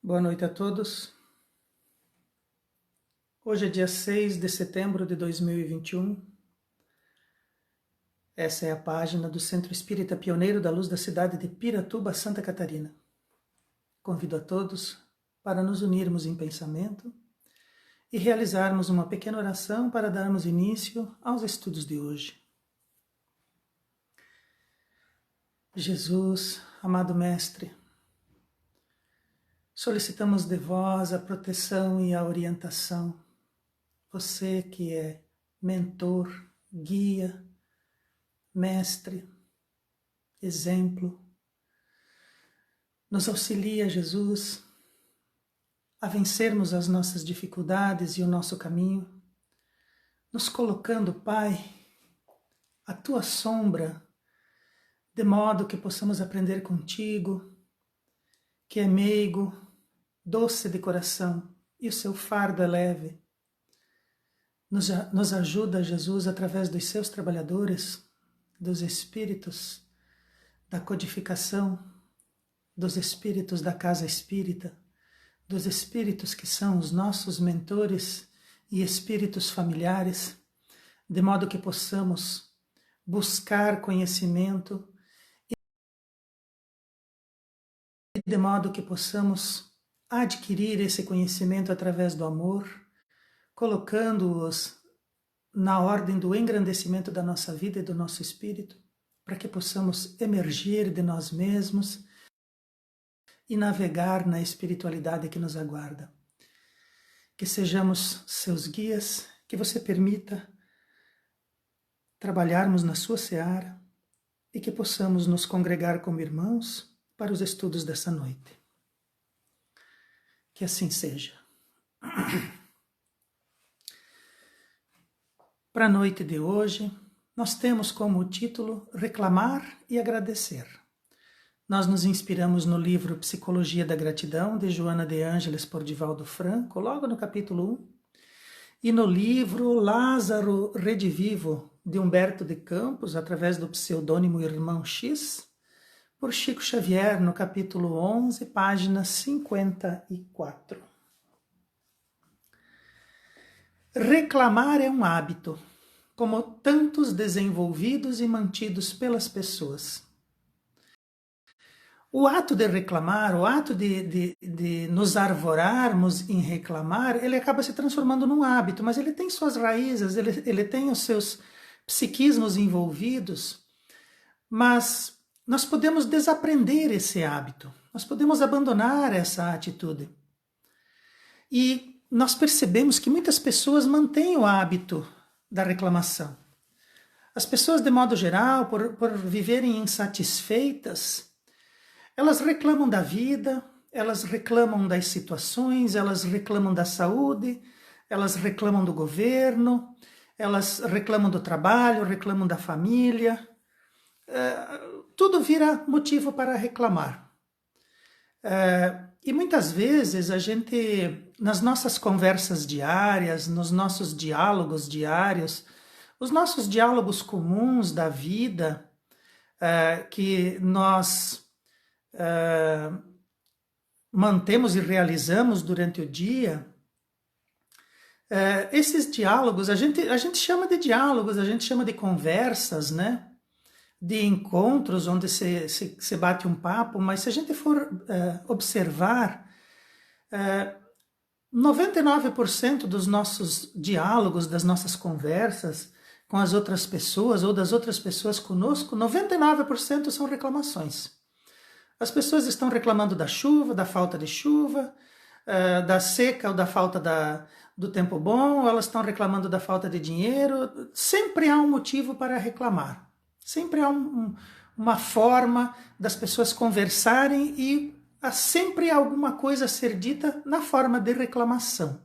Boa noite a todos. Hoje é dia 6 de setembro de 2021. Essa é a página do Centro Espírita Pioneiro da Luz da cidade de Piratuba, Santa Catarina. Convido a todos para nos unirmos em pensamento e realizarmos uma pequena oração para darmos início aos estudos de hoje. Jesus, amado Mestre, solicitamos de vós a proteção e a orientação. Você que é mentor, guia, mestre, exemplo, nos auxilia, Jesus, a vencermos as nossas dificuldades e o nosso caminho, nos colocando, Pai, à tua sombra, de modo que possamos aprender contigo, que é meigo, doce de coração, e o seu fardo é leve. Nos ajuda, Jesus, através dos seus trabalhadores, dos espíritos da codificação, dos espíritos da casa espírita, dos espíritos que são os nossos mentores e espíritos familiares, de modo que possamos buscar conhecimento e de modo que possamos adquirir esse conhecimento através do amor, colocando-os na ordem do engrandecimento da nossa vida e do nosso espírito, para que possamos emergir de nós mesmos e navegar na espiritualidade que nos aguarda. Que sejamos seus guias, que você permita trabalharmos na sua seara e que possamos nos congregar como irmãos para os estudos dessa noite. Que assim seja. Para a noite de hoje, nós temos como título Reclamar e Agradecer. Nós nos inspiramos no livro Psicologia da Gratidão, de Joana de Ângeles por Divaldo Franco, logo no capítulo 1, e no livro Lázaro Redivivo, de Humberto de Campos, através do pseudônimo Irmão X, por Chico Xavier, no capítulo 11, página 54. Reclamar é um hábito, como tantos desenvolvidos e mantidos pelas pessoas. O ato de reclamar, o ato de nos arvorarmos em reclamar, ele acaba se transformando num hábito, mas ele tem suas raízes, ele tem os seus psiquismos envolvidos, mas nós podemos desaprender esse hábito, nós podemos abandonar essa atitude. E nós percebemos que muitas pessoas mantêm o hábito da reclamação. As pessoas, de modo geral, por viverem insatisfeitas, elas reclamam da vida, elas reclamam das situações, elas reclamam da saúde, elas reclamam do governo, elas reclamam do trabalho, reclamam da família. Tudo vira motivo para reclamar. E muitas vezes a gente, nas nossas conversas diárias, nos nossos diálogos diários, os nossos diálogos comuns da vida, que nós mantemos e realizamos durante o dia, esses diálogos, a gente chama de diálogos, a gente chama de conversas, né? De encontros onde se bate um papo, mas se a gente for observar, 99% dos nossos diálogos, das nossas conversas com as outras pessoas ou das outras pessoas conosco, 99% são reclamações. As pessoas estão reclamando da chuva, da falta de chuva, da seca ou da falta do tempo bom, ou elas estão reclamando da falta de dinheiro. Sempre há um motivo para reclamar. Sempre há uma forma das pessoas conversarem e há sempre alguma coisa a ser dita na forma de reclamação.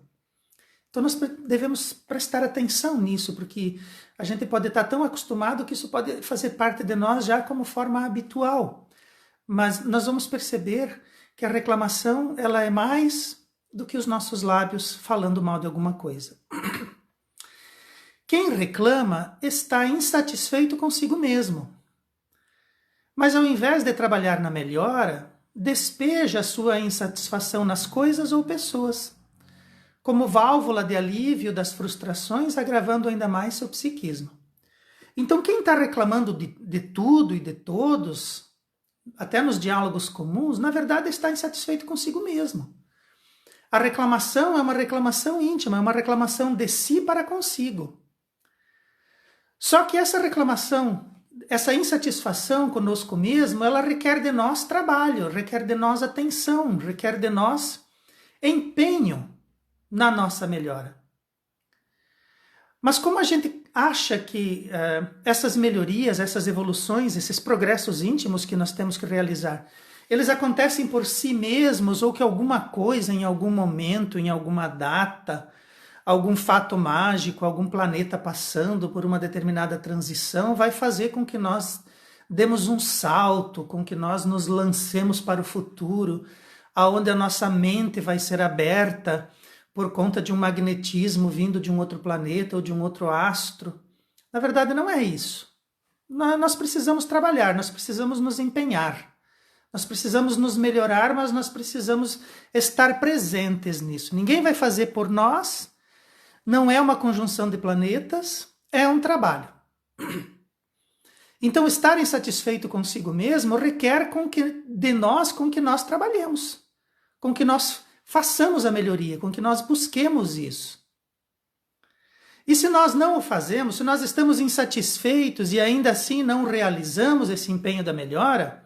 Então nós devemos prestar atenção nisso, porque a gente pode estar tão acostumado que isso pode fazer parte de nós já como forma habitual. Mas nós vamos perceber que a reclamação ela é mais do que os nossos lábios falando mal de alguma coisa. Quem reclama está insatisfeito consigo mesmo. Mas ao invés de trabalhar na melhora, despeja a sua insatisfação nas coisas ou pessoas, como válvula de alívio das frustrações, agravando ainda mais seu psiquismo. Então, quem está reclamando de tudo e de todos, até nos diálogos comuns, na verdade está insatisfeito consigo mesmo. A reclamação é uma reclamação íntima, é uma reclamação de si para consigo. Só que essa reclamação, essa insatisfação conosco mesmo, ela requer de nós trabalho, requer de nós atenção, requer de nós empenho na nossa melhora. Mas como a gente acha que essas melhorias, essas evoluções, esses progressos íntimos que nós temos que realizar, eles acontecem por si mesmos ou que alguma coisa em algum momento, em alguma data, algum fato mágico, algum planeta passando por uma determinada transição vai fazer com que nós demos um salto, com que nós nos lancemos para o futuro, aonde a nossa mente vai ser aberta por conta de um magnetismo vindo de um outro planeta ou de um outro astro. Na verdade, não é isso. Nós precisamos trabalhar, nós precisamos nos empenhar, nós precisamos nos melhorar, mas nós precisamos estar presentes nisso. Ninguém vai fazer por nós, não é uma conjunção de planetas, é um trabalho. Então, estar insatisfeito consigo mesmo requer com que nós trabalhemos, com que nós façamos a melhoria, com que nós busquemos isso. E se nós não o fazemos, se nós estamos insatisfeitos e ainda assim não realizamos esse empenho da melhora,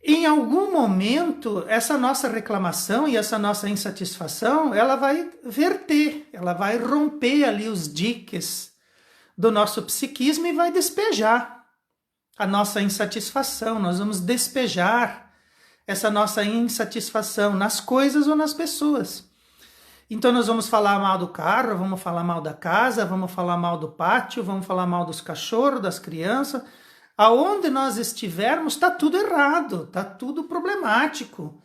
em algum momento essa nossa reclamação e essa nossa insatisfação, ela vai verter, ela vai romper ali os diques do nosso psiquismo e vai despejar a nossa insatisfação. Nós vamos despejar essa nossa insatisfação nas coisas ou nas pessoas. Então nós vamos falar mal do carro, vamos falar mal da casa, vamos falar mal do pátio, vamos falar mal dos cachorros, das crianças. Aonde nós estivermos, está tudo errado, está tudo problemático.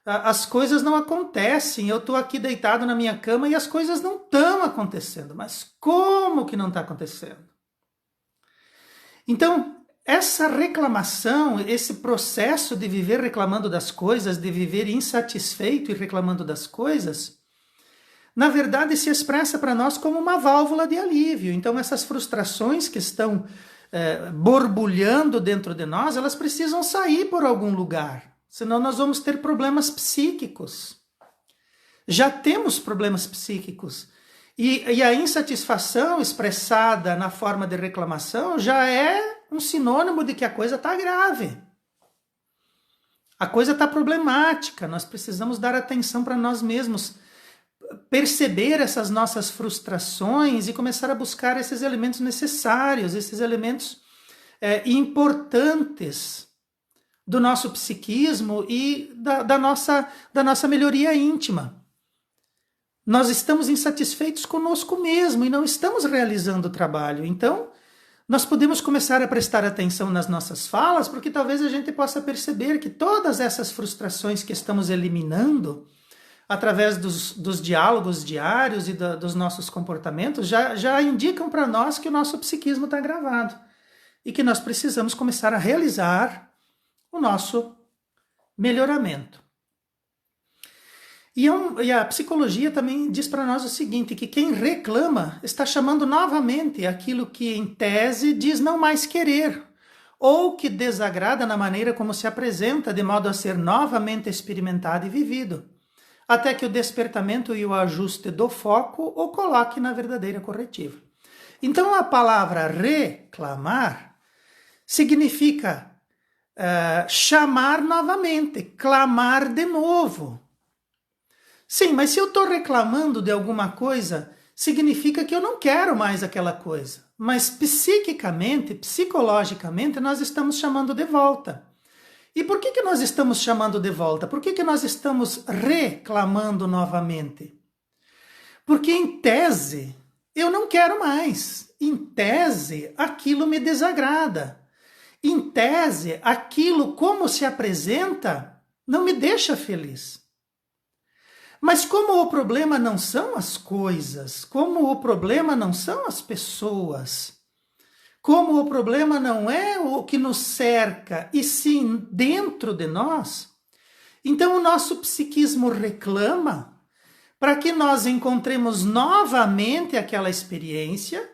As coisas não acontecem, eu estou aqui deitado na minha cama e as coisas não estão acontecendo. Mas como que não está acontecendo? Então, essa reclamação, esse processo de viver reclamando das coisas, de viver insatisfeito e reclamando das coisas, na verdade se expressa para nós como uma válvula de alívio. Então essas frustrações que estão borbulhando dentro de nós, elas precisam sair por algum lugar, senão nós vamos ter problemas psíquicos. Já temos problemas psíquicos. E a insatisfação expressada na forma de reclamação já é um sinônimo de que a coisa está grave. A coisa está problemática, nós precisamos dar atenção para nós mesmos, perceber essas nossas frustrações e começar a buscar esses elementos necessários, esses elementos importantes do nosso psiquismo e da nossa melhoria íntima. Nós estamos insatisfeitos conosco mesmo e não estamos realizando o trabalho. Então, nós podemos começar a prestar atenção nas nossas falas, porque talvez a gente possa perceber que todas essas frustrações que estamos eliminando através dos diálogos diários e dos nossos comportamentos já indicam para nós que o nosso psiquismo está gravado e que nós precisamos começar a realizar o nosso melhoramento. E a psicologia também diz para nós o seguinte, que quem reclama está chamando novamente aquilo que em tese diz não mais querer, ou que desagrada na maneira como se apresenta, de modo a ser novamente experimentado e vivido, até que o despertamento e o ajuste do foco o coloque na verdadeira corretiva. Então a palavra reclamar significa chamar novamente, clamar de novo. Sim, mas se eu estou reclamando de alguma coisa, significa que eu não quero mais aquela coisa. Mas psiquicamente, psicologicamente, nós estamos chamando de volta. E por que nós estamos chamando de volta? Por que nós estamos reclamando novamente? Porque em tese, eu não quero mais. Em tese, aquilo me desagrada. Em tese, aquilo como se apresenta não me deixa feliz. Mas como o problema não são as coisas, como o problema não são as pessoas, como o problema não é o que nos cerca, e sim dentro de nós, Então o nosso psiquismo reclama para que nós encontremos novamente aquela experiência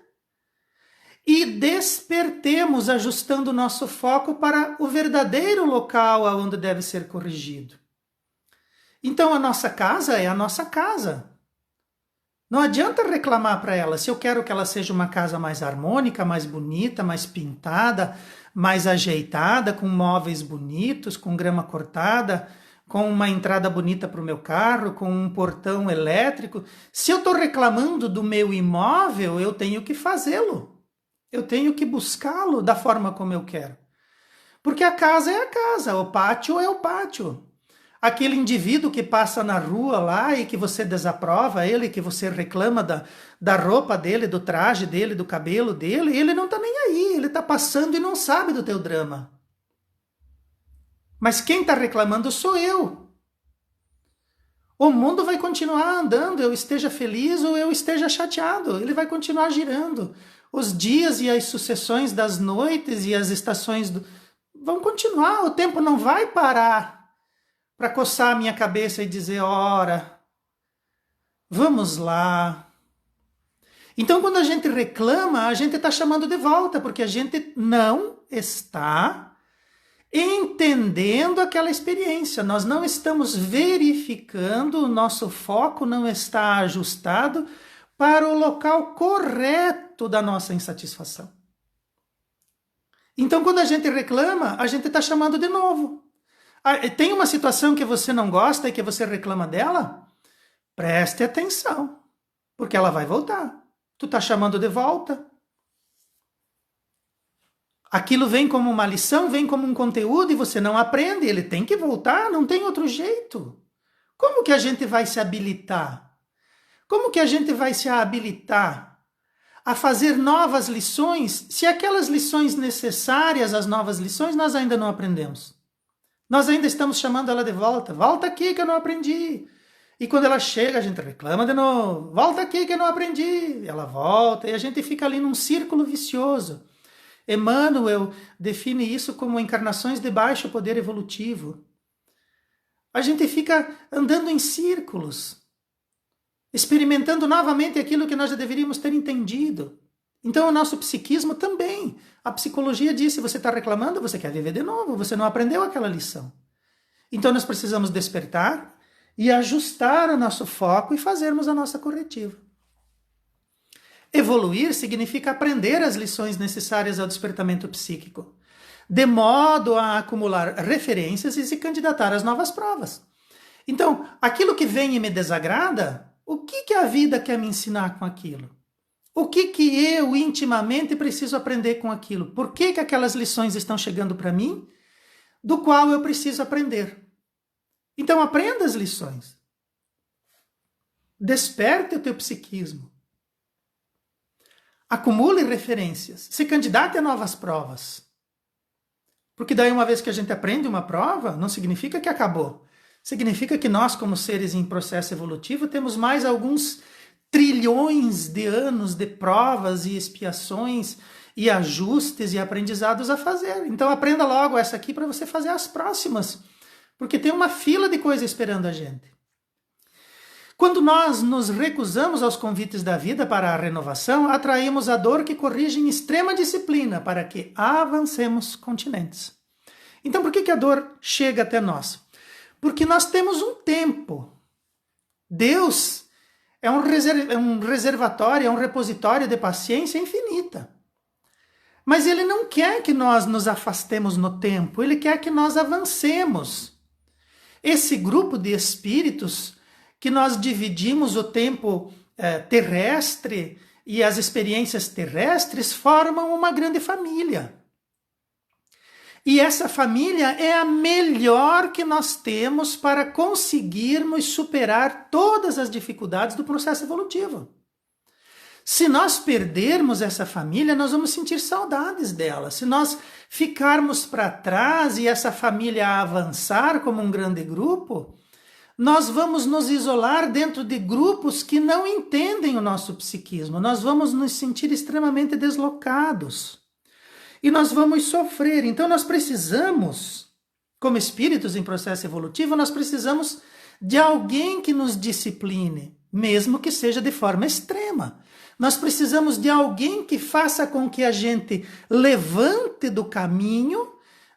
e despertemos, ajustando o nosso foco para o verdadeiro local aonde deve ser corrigido. Então a nossa casa é a nossa casa. Não adianta reclamar para ela. Se eu quero que ela seja uma casa mais harmônica, mais bonita, mais pintada, mais ajeitada, com móveis bonitos, com grama cortada, com uma entrada bonita para o meu carro, com um portão elétrico. Se eu estou reclamando do meu imóvel, eu tenho que fazê-lo. Eu tenho que buscá-lo da forma como eu quero. Porque a casa é a casa, o pátio é o pátio. Aquele indivíduo que passa na rua lá e que você desaprova ele, que você reclama da roupa dele, do traje dele, do cabelo dele, ele não está nem aí, ele está passando e não sabe do teu drama. Mas quem está reclamando sou eu. O mundo vai continuar andando, eu esteja feliz ou eu esteja chateado, ele vai continuar girando. Os dias e as sucessões das noites e as estações vão continuar, o tempo não vai parar para coçar a minha cabeça e dizer, ora, vamos lá. Então, quando a gente reclama, a gente está chamando de volta, porque a gente não está entendendo aquela experiência. Nós não estamos verificando, o nosso foco não está ajustado para o local correto da nossa insatisfação. Então, quando a gente reclama, a gente está chamando de novo. Tem uma situação que você não gosta e que você reclama dela? Preste atenção, porque ela vai voltar. Tu está chamando de volta. Aquilo vem como uma lição, vem como um conteúdo e você não aprende. Ele tem que voltar, não tem outro jeito. Como que a gente vai se habilitar? Como que a gente vai se habilitar a fazer novas lições se aquelas lições necessárias, as novas lições, nós ainda não aprendemos? Nós ainda estamos chamando ela de volta. Volta aqui que eu não aprendi. E quando ela chega, a gente reclama de novo. Volta aqui que eu não aprendi. Ela volta e a gente fica ali num círculo vicioso. Emmanuel define isso como encarnações de baixo poder evolutivo. A gente fica andando em círculos, experimentando novamente aquilo que nós já deveríamos ter entendido. Então o nosso psiquismo também. A psicologia diz, se você está reclamando, você quer viver de novo, você não aprendeu aquela lição. Então nós precisamos despertar e ajustar o nosso foco e fazermos a nossa corretiva. Evoluir significa aprender as lições necessárias ao despertamento psíquico, de modo a acumular referências e se candidatar às novas provas. Então, aquilo que vem e me desagrada, o que a vida quer me ensinar com aquilo? O que eu intimamente preciso aprender com aquilo? Por que aquelas lições estão chegando para mim, do qual eu preciso aprender? Então aprenda as lições. Desperte o teu psiquismo. Acumule referências. Se candidate a novas provas. Porque daí uma vez que a gente aprende uma prova, não significa que acabou. Significa que nós, como seres em processo evolutivo, temos mais alguns trilhões de anos de provas e expiações e ajustes e aprendizados a fazer. Então aprenda logo essa aqui para você fazer as próximas, porque tem uma fila de coisas esperando a gente. Quando nós nos recusamos aos convites da vida para a renovação, atraímos a dor que corrige em extrema disciplina para que avancemos continentes. Então por que a dor chega até nós? Porque nós temos um tempo. Deus é um reservatório, é um repositório de paciência infinita. Mas Ele não quer que nós nos afastemos no tempo, Ele quer que nós avancemos. Esse grupo de espíritos que nós dividimos o tempo terrestre e as experiências terrestres formam uma grande família. E essa família é a melhor que nós temos para conseguirmos superar todas as dificuldades do processo evolutivo. Se nós perdermos essa família, nós vamos sentir saudades dela. Se nós ficarmos para trás e essa família avançar como um grande grupo, nós vamos nos isolar dentro de grupos que não entendem o nosso psiquismo. Nós vamos nos sentir extremamente deslocados. E nós vamos sofrer. Então nós precisamos Como espíritos em processo evolutivo, nós precisamos de alguém que nos discipline, mesmo que seja de forma extrema. Nós precisamos de alguém que faça com que a gente levante do caminho,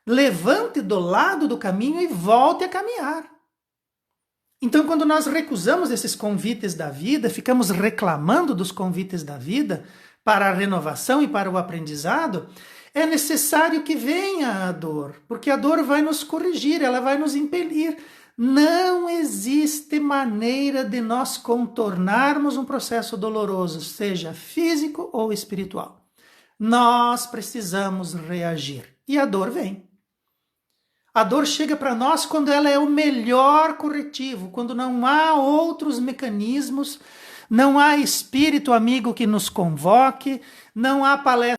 levante do lado do caminho e volte a caminhar. Então, quando nós recusamos esses convites da vida, ficamos reclamando dos convites da vida para a renovação e para o aprendizado, é necessário que venha a dor, porque a dor vai nos corrigir, ela vai nos impelir. Não existe maneira de nós contornarmos um processo doloroso, seja físico ou espiritual. Nós precisamos reagir e a dor vem. A dor chega para nós quando ela é o melhor corretivo, quando não há outros mecanismos, não há espírito amigo que nos convoque, não há palestra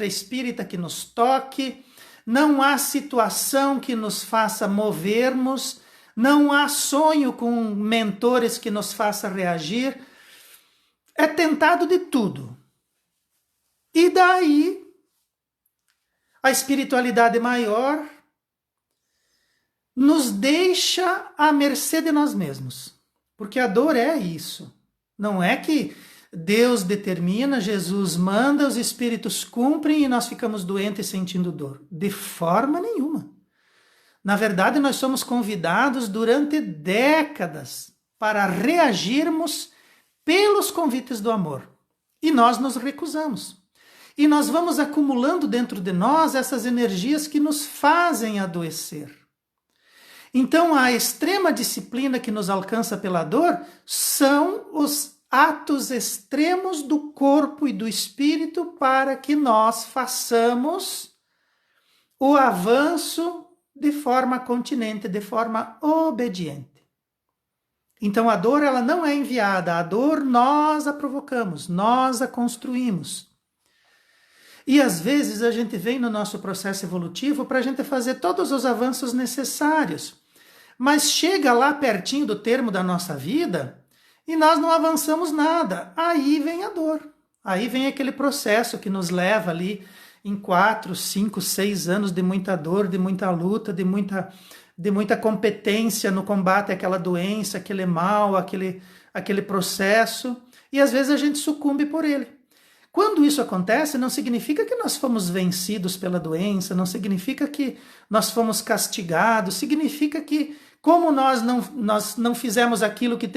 espírita que nos toque, não há situação que nos faça movermos, não há sonho com mentores que nos faça reagir. É tentado de tudo. E daí, a espiritualidade maior nos deixa à mercê de nós mesmos. Porque a dor é isso. Não é que Deus determina, Jesus manda, os espíritos cumprem e nós ficamos doentes sentindo dor. De forma nenhuma. Na verdade, nós somos convidados durante décadas para reagirmos pelos convites do amor. E nós nos recusamos. E nós vamos acumulando dentro de nós essas energias que nos fazem adoecer. Então, a extrema disciplina que nos alcança pela dor são os atos extremos do corpo e do espírito para que nós façamos o avanço de forma continente, de forma obediente. Então, a dor ela não é enviada, a dor nós a provocamos, nós a construímos. E às vezes a gente vem no nosso processo evolutivo para a gente fazer todos os avanços necessários. Mas chega lá pertinho do termo da nossa vida e nós não avançamos nada. Aí vem a dor. Aí vem aquele processo que nos leva ali em 4, 5, 6 anos de muita dor, de muita luta, de muita competência no combate àquela doença, aquele mal, aquele processo. E às vezes a gente sucumbe por ele. Quando isso acontece, não significa que nós fomos vencidos pela doença, não significa que nós fomos castigados, significa que, como nós não fizemos aquilo que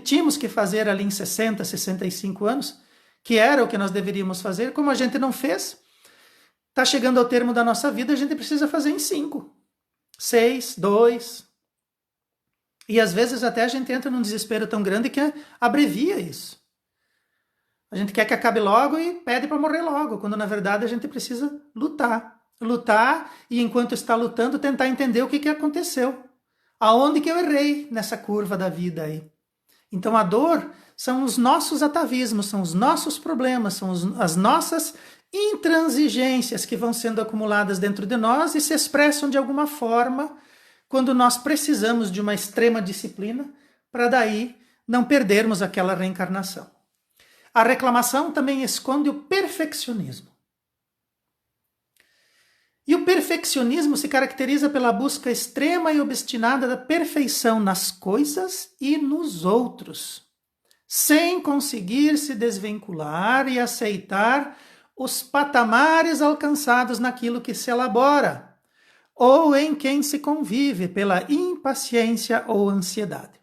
tínhamos que fazer ali em 60, 65 anos, que era o que nós deveríamos fazer, como a gente não fez, está chegando ao termo da nossa vida, a gente precisa fazer em 5, 6, 2. E às vezes até a gente entra num desespero tão grande que abrevia isso. A gente quer que acabe logo e pede para morrer logo, quando na verdade a gente precisa lutar. Lutar e enquanto está lutando tentar entender o que aconteceu. Aonde que eu errei nessa curva da vida aí. Então a dor são os nossos atavismos, são os nossos problemas, são as nossas intransigências que vão sendo acumuladas dentro de nós e se expressam de alguma forma quando nós precisamos de uma extrema disciplina para daí não perdermos aquela reencarnação. A reclamação também esconde o perfeccionismo. E o perfeccionismo se caracteriza pela busca extrema e obstinada da perfeição nas coisas e nos outros, sem conseguir se desvincular e aceitar os patamares alcançados naquilo que se elabora, ou em quem se convive pela impaciência ou ansiedade.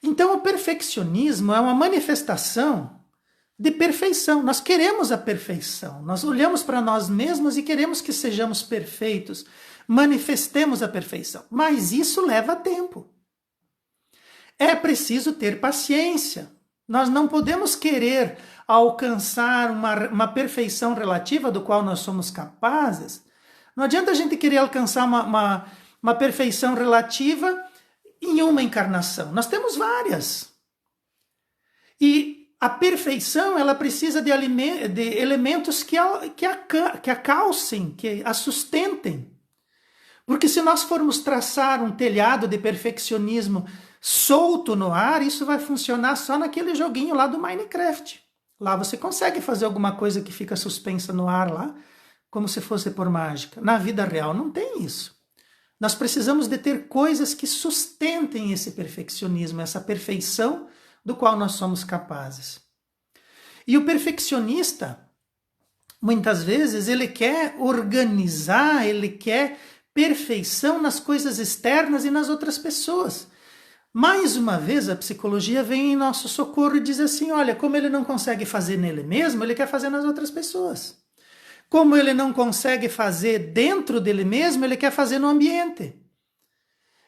Então, o perfeccionismo é uma manifestação de perfeição. Nós queremos a perfeição. Nós olhamos para nós mesmos e queremos que sejamos perfeitos. Manifestemos a perfeição. Mas isso leva tempo. É preciso ter paciência. Nós não podemos querer alcançar uma perfeição relativa do qual nós somos capazes. Não adianta a gente querer alcançar uma perfeição relativa em uma encarnação. Nós temos várias. E a perfeição ela precisa de elementos que a calcem, que a sustentem. Porque se nós formos traçar um telhado de perfeccionismo solto no ar, isso vai funcionar só naquele joguinho lá do Minecraft. Lá você consegue fazer alguma coisa que fica suspensa no ar lá, como se fosse por mágica. Na vida real não tem isso. Nós precisamos de ter coisas que sustentem esse perfeccionismo, essa perfeição do qual nós somos capazes. E o perfeccionista, muitas vezes, ele quer organizar, ele quer perfeição nas coisas externas e nas outras pessoas. Mais uma vez, a psicologia vem em nosso socorro e diz assim, olha, como ele não consegue fazer nele mesmo, ele quer fazer nas outras pessoas. Como ele não consegue fazer dentro dele mesmo, ele quer fazer no ambiente.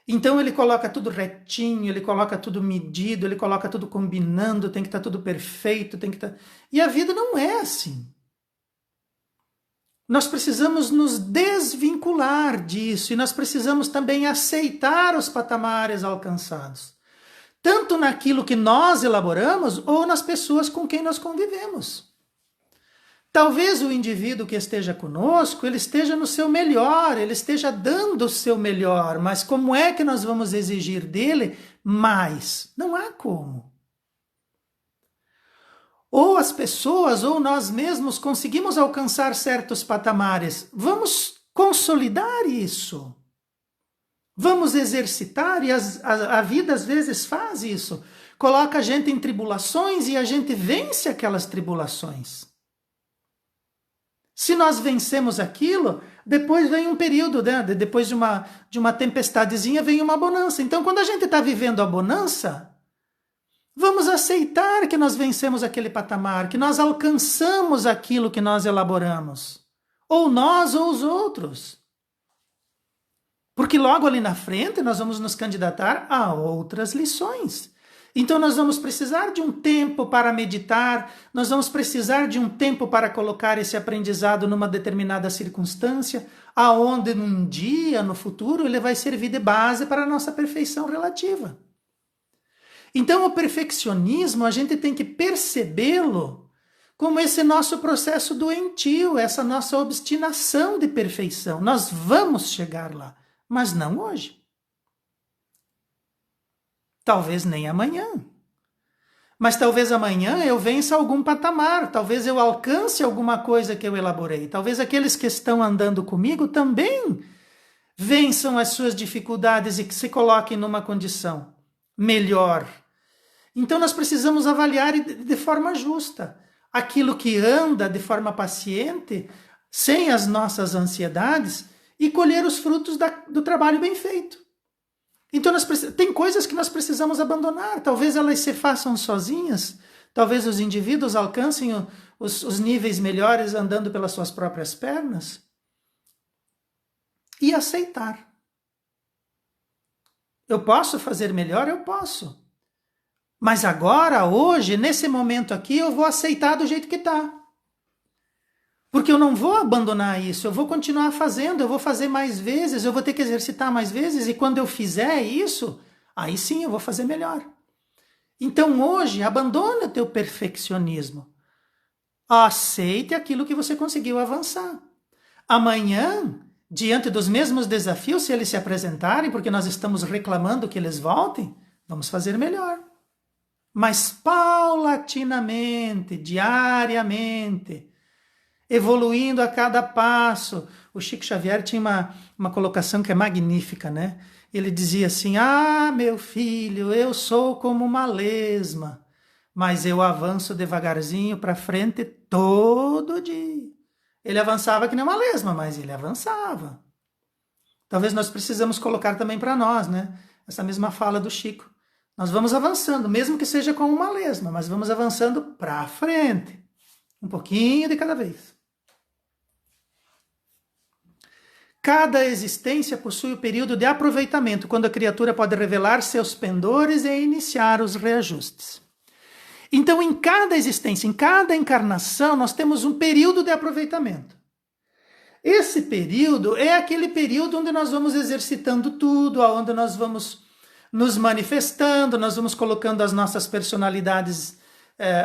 Então ele coloca tudo retinho, ele coloca tudo medido, ele coloca tudo combinando, tem que estar tudo perfeito, tem que estar... E a vida não é assim. Nós precisamos nos desvincular disso e nós precisamos também aceitar os patamares alcançados, tanto naquilo que nós elaboramos ou nas pessoas com quem nós convivemos. Talvez o indivíduo que esteja conosco, ele esteja no seu melhor, ele esteja dando o seu melhor, mas como é que nós vamos exigir dele mais? Não há como. Ou as pessoas, ou nós mesmos conseguimos alcançar certos patamares. Vamos consolidar isso. Vamos exercitar, e a vida às vezes faz isso. Coloca a gente em tribulações e a gente vence aquelas tribulações. Se nós vencemos aquilo, depois vem um período, né? Depois de uma tempestadezinha vem uma bonança. Então, quando a gente está vivendo a bonança, vamos aceitar que nós vencemos aquele patamar, que nós alcançamos aquilo que nós elaboramos. Ou nós ou os outros. Porque logo ali na frente nós vamos nos candidatar a outras lições. Então nós vamos precisar de um tempo para meditar, nós vamos precisar de um tempo para colocar esse aprendizado numa determinada circunstância, aonde num dia, no futuro, ele vai servir de base para a nossa perfeição relativa. Então o perfeccionismo, a gente tem que percebê-lo como esse nosso processo doentio, essa nossa obstinação de perfeição. Nós vamos chegar lá, mas não hoje. Talvez nem amanhã. Mas talvez amanhã eu vença algum patamar, talvez eu alcance alguma coisa que eu elaborei. Talvez aqueles que estão andando comigo também vençam as suas dificuldades e que se coloquem numa condição melhor. Então nós precisamos avaliar de forma justa aquilo que anda de forma paciente, sem as nossas ansiedades, e colher os frutos do trabalho bem feito. Então tem coisas que nós precisamos abandonar, talvez elas se façam sozinhas, talvez os indivíduos alcancem os níveis melhores andando pelas suas próprias pernas, e aceitar. Eu posso fazer melhor? Eu posso. Mas agora, hoje, nesse momento aqui, eu vou aceitar do jeito que está. Porque eu não vou abandonar isso, eu vou continuar fazendo, eu vou fazer mais vezes, eu vou ter que exercitar mais vezes, e quando eu fizer isso, aí sim eu vou fazer melhor. Então hoje, abandone o teu perfeccionismo. Aceite aquilo que você conseguiu avançar. Amanhã, diante dos mesmos desafios, se eles se apresentarem, porque nós estamos reclamando que eles voltem, vamos fazer melhor. Mas paulatinamente, diariamente, evoluindo a cada passo. O Chico Xavier tinha uma colocação que é magnífica, né? Ele dizia assim, meu filho, eu sou como uma lesma, mas eu avanço devagarzinho para frente todo dia. Ele avançava que nem uma lesma, mas ele avançava. Talvez nós precisamos colocar também para nós, né? Essa mesma fala do Chico. Nós vamos avançando, mesmo que seja com uma lesma, mas vamos avançando para frente. Um pouquinho de cada vez. Cada existência possui o período de aproveitamento, quando a criatura pode revelar seus pendores e iniciar os reajustes. Então, em cada existência, em cada encarnação, nós temos um período de aproveitamento. Esse período é aquele período onde nós vamos exercitando tudo, onde nós vamos nos manifestando, nós vamos colocando as nossas personalidades,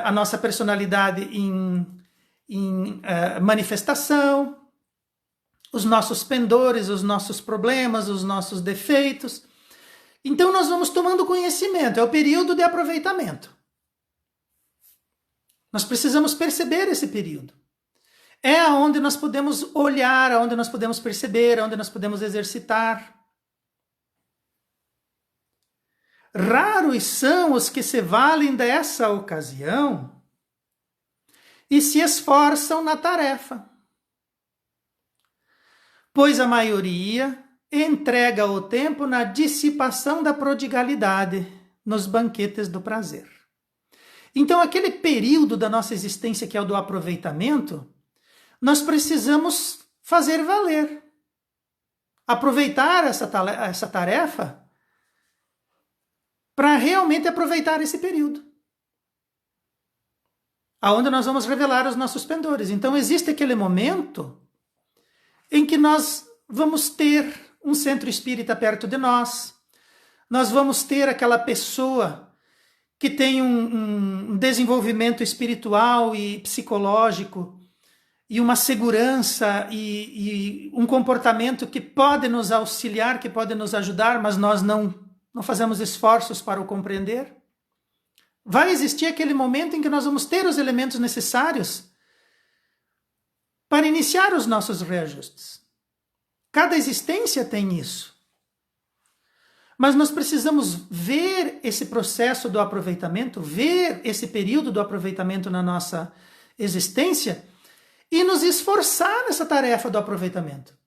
a nossa personalidade em manifestação, os nossos pendores, os nossos problemas, os nossos defeitos. Então nós vamos tomando conhecimento, é o período de aproveitamento. Nós precisamos perceber esse período. É onde nós podemos olhar, onde nós podemos perceber, onde nós podemos exercitar. Raros são os que se valem dessa ocasião e se esforçam na tarefa, pois a maioria entrega o tempo na dissipação da prodigalidade, nos banquetes do prazer. Então, aquele período da nossa existência que é o do aproveitamento, nós precisamos fazer valer. Aproveitar essa tarefa para realmente aproveitar esse período, aonde nós vamos revelar os nossos pendores. Então, existe aquele momento em que nós vamos ter um centro espírita perto de nós, nós vamos ter aquela pessoa que tem um desenvolvimento espiritual e psicológico e uma segurança e um comportamento que pode nos auxiliar, que pode nos ajudar, mas nós não fazemos esforços para o compreender. Vai existir aquele momento em que nós vamos ter os elementos necessários para iniciar os nossos reajustes. Cada existência tem isso. Mas nós precisamos ver esse processo do aproveitamento, ver esse período do aproveitamento na nossa existência e nos esforçar nessa tarefa do aproveitamento.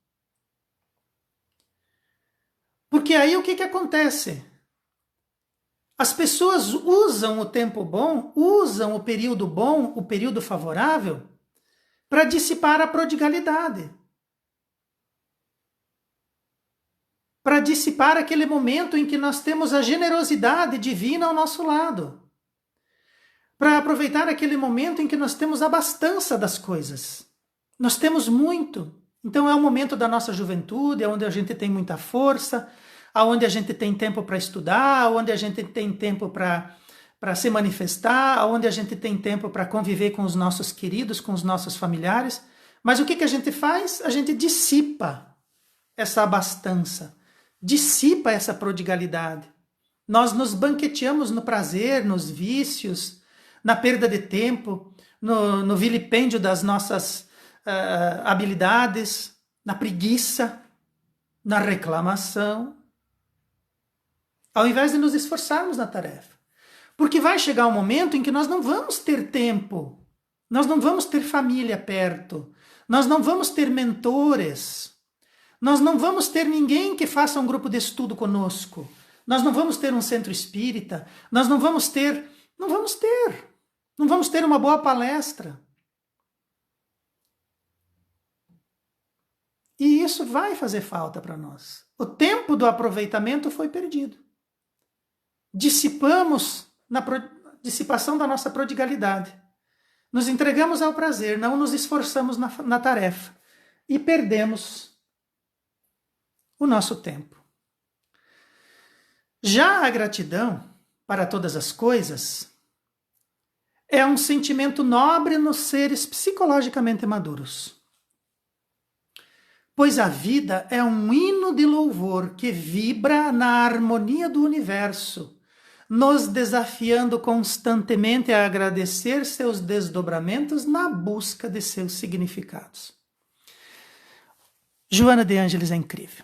Porque aí o que acontece? As pessoas usam o tempo bom, usam o período favorável, para dissipar a prodigalidade. Para dissipar aquele momento em que nós temos a generosidade divina ao nosso lado. Para aproveitar aquele momento em que nós temos a abastança das coisas. Nós temos muito. Então é o momento da nossa juventude, é onde a gente tem muita força, onde a gente tem tempo para estudar, onde a gente tem tempo para se manifestar, onde a gente tem tempo para conviver com os nossos queridos, com os nossos familiares. Mas o que a gente faz? A gente dissipa essa abastança. Dissipa essa prodigalidade. Nós nos banqueteamos no prazer, nos vícios, na perda de tempo, no vilipêndio das nossas habilidades, na preguiça, na reclamação, ao invés de nos esforçarmos na tarefa. Porque vai chegar um momento em que nós não vamos ter tempo, nós não vamos ter família perto, nós não vamos ter mentores, nós não vamos ter ninguém que faça um grupo de estudo conosco. Nós não vamos ter um centro espírita. Nós não vamos ter uma boa palestra. E isso vai fazer falta para nós. O tempo do aproveitamento foi perdido. Dissipamos na dissipação da nossa prodigalidade. Nos entregamos ao prazer, não nos esforçamos na tarefa. E perdemos o nosso tempo. Já a gratidão para todas as coisas é um sentimento nobre nos seres psicologicamente maduros. Pois a vida é um hino de louvor que vibra na harmonia do universo, nos desafiando constantemente a agradecer seus desdobramentos na busca de seus significados. Joana de Ângeles é incrível.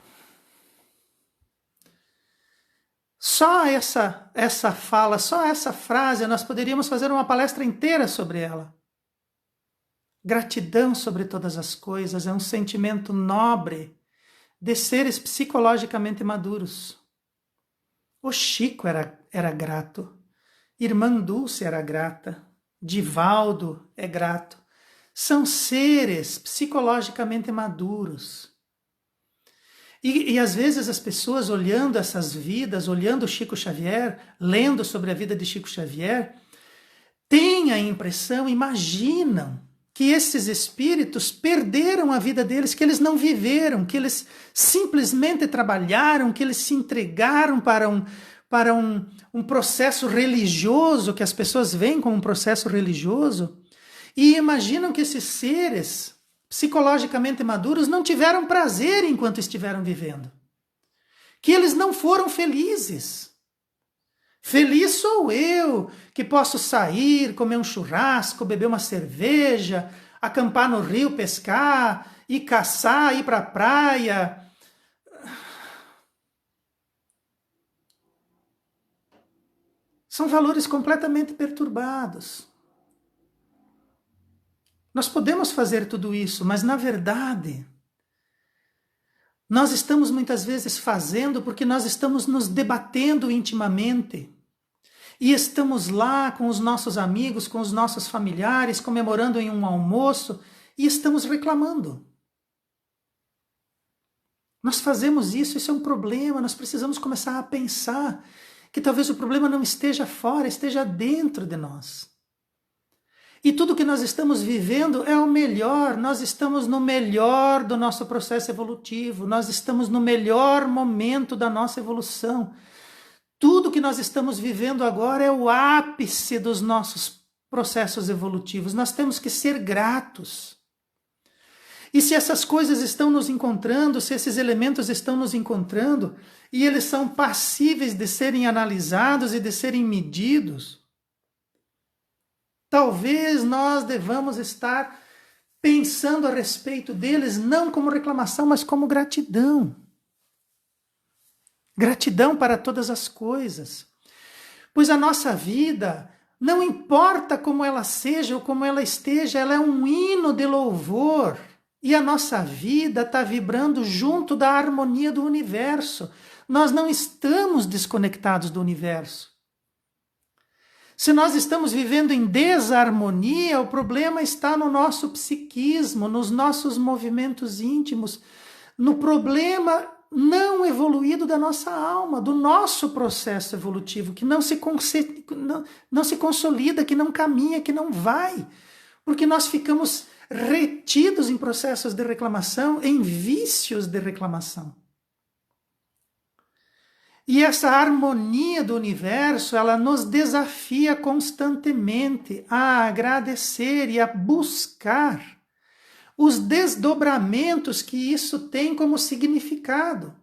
Só essa fala, só essa frase, nós poderíamos fazer uma palestra inteira sobre ela. Gratidão sobre todas as coisas é um sentimento nobre de seres psicologicamente maduros. O Chico era grato, Irmã Dulce era grata, Divaldo é grato. São seres psicologicamente maduros. E às vezes as pessoas olhando essas vidas, olhando Chico Xavier, lendo sobre a vida de Chico Xavier, têm a impressão, imaginam que esses espíritos perderam a vida deles, que eles não viveram, que eles simplesmente trabalharam, que eles se entregaram para um processo religioso, que as pessoas veem como um processo religioso, e imaginam que esses seres psicologicamente maduros não tiveram prazer enquanto estiveram vivendo. Que eles não foram felizes. Feliz sou eu, que posso sair, comer um churrasco, beber uma cerveja, acampar no rio, pescar, ir caçar, ir para a praia. São valores completamente perturbados. Nós podemos fazer tudo isso, mas na verdade, nós estamos muitas vezes fazendo porque nós estamos nos debatendo intimamente. E estamos lá com os nossos amigos, com os nossos familiares, comemorando em um almoço e estamos reclamando. Nós fazemos isso, isso é um problema, nós precisamos começar a pensar que talvez o problema não esteja fora, esteja dentro de nós. E tudo que nós estamos vivendo é o melhor, nós estamos no melhor do nosso processo evolutivo, nós estamos no melhor momento da nossa evolução. Tudo que nós estamos vivendo agora é o ápice dos nossos processos evolutivos. Nós temos que ser gratos. E se essas coisas estão nos encontrando, se esses elementos estão nos encontrando, e eles são passíveis de serem analisados e de serem medidos, talvez nós devamos estar pensando a respeito deles não como reclamação, mas como gratidão. Gratidão para todas as coisas. Pois a nossa vida, não importa como ela seja ou como ela esteja, ela é um hino de louvor. E a nossa vida está vibrando junto da harmonia do universo. Nós não estamos desconectados do universo. Se nós estamos vivendo em desarmonia, o problema está no nosso psiquismo, nos nossos movimentos íntimos, no problema não evoluído da nossa alma, do nosso processo evolutivo, que não se consolida, que não caminha, que não vai, porque nós ficamos retidos em processos de reclamação, em vícios de reclamação. E essa harmonia do universo, ela nos desafia constantemente a agradecer e a buscar os desdobramentos que isso tem como significado.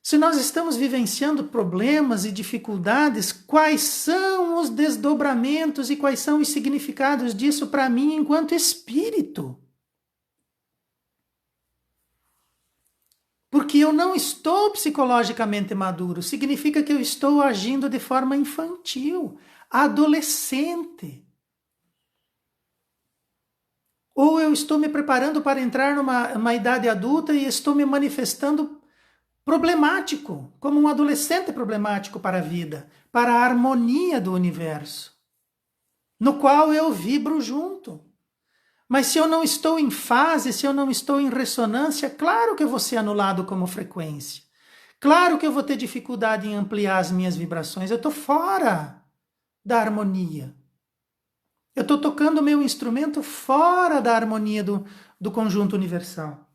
Se nós estamos vivenciando problemas e dificuldades, quais são os desdobramentos e quais são os significados disso para mim enquanto espírito? Porque eu não estou psicologicamente maduro, significa que eu estou agindo de forma infantil, adolescente. Ou eu estou me preparando para entrar numa idade adulta e estou me manifestando problemático, como um adolescente problemático para a vida, para a harmonia do universo, no qual eu vibro junto. Mas se eu não estou em fase, se eu não estou em ressonância, claro que eu vou ser anulado como frequência. Claro que eu vou ter dificuldade em ampliar as minhas vibrações. Eu estou fora da harmonia. Eu estou tocando o meu instrumento fora da harmonia do conjunto universal.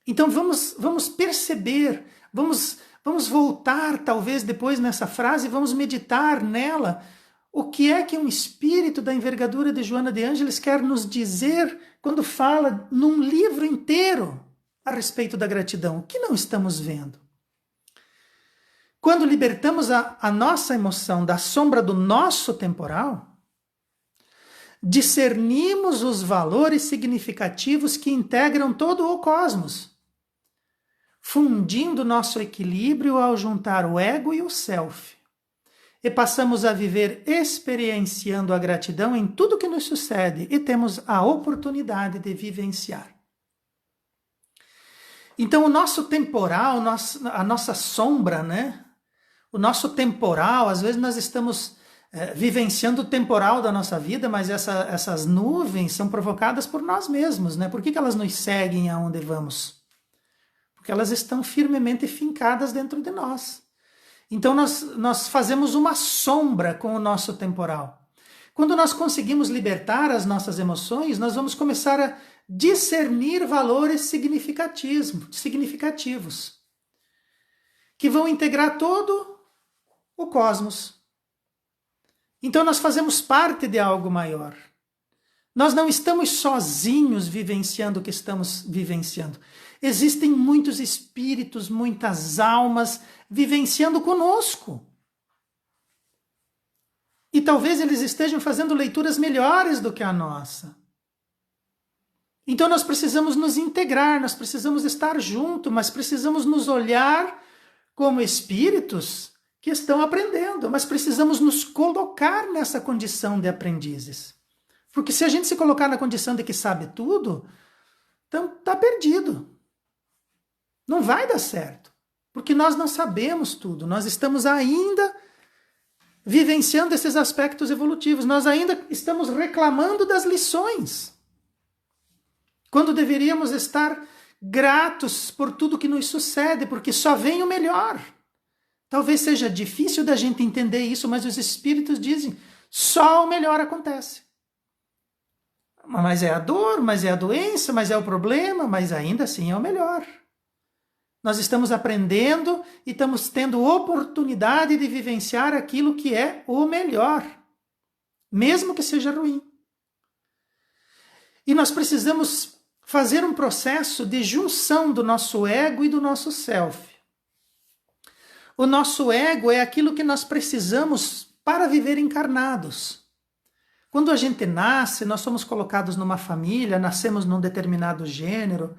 Então vamos perceber, vamos voltar talvez depois nessa frase, vamos meditar nela. O que é que um espírito da envergadura de Joana de Ângeles quer nos dizer quando fala num livro inteiro a respeito da gratidão? O que não estamos vendo? Quando libertamos a nossa emoção da sombra do nosso temporal, discernimos os valores significativos que integram todo o cosmos, fundindo nosso equilíbrio ao juntar o ego e o self. E passamos a viver experienciando a gratidão em tudo que nos sucede e temos a oportunidade de vivenciar. Então o nosso temporal, a nossa sombra, né? O nosso temporal, às vezes nós estamos vivenciando o temporal da nossa vida, mas essas nuvens são provocadas por nós mesmos, né? Por que elas nos seguem aonde vamos? Porque elas estão firmemente fincadas dentro de nós. Então nós fazemos uma sombra com o nosso temporal. Quando nós conseguimos libertar as nossas emoções, nós vamos começar a discernir valores significativos, que vão integrar todo o cosmos. Então nós fazemos parte de algo maior. Nós não estamos sozinhos vivenciando o que estamos vivenciando. Existem muitos espíritos, muitas almas vivenciando conosco. E talvez eles estejam fazendo leituras melhores do que a nossa. Então nós precisamos nos integrar, nós precisamos estar juntos, mas precisamos nos olhar como espíritos que estão aprendendo, mas precisamos nos colocar nessa condição de aprendizes. Porque se a gente se colocar na condição de que sabe tudo, então está perdido. Não vai dar certo. Porque nós não sabemos tudo. Nós estamos ainda vivenciando esses aspectos evolutivos. Nós ainda estamos reclamando das lições. Quando deveríamos estar gratos por tudo que nos sucede, porque só vem o melhor. Talvez seja difícil da gente entender isso, mas os espíritos dizem, só o melhor acontece. Mas é a dor, mas é a doença, mas é o problema, mas ainda assim é o melhor. Nós estamos aprendendo e estamos tendo oportunidade de vivenciar aquilo que é o melhor, mesmo que seja ruim. E nós precisamos fazer um processo de junção do nosso ego e do nosso self. O nosso ego é aquilo que nós precisamos para viver encarnados. Quando a gente nasce, nós somos colocados numa família, nascemos num determinado gênero,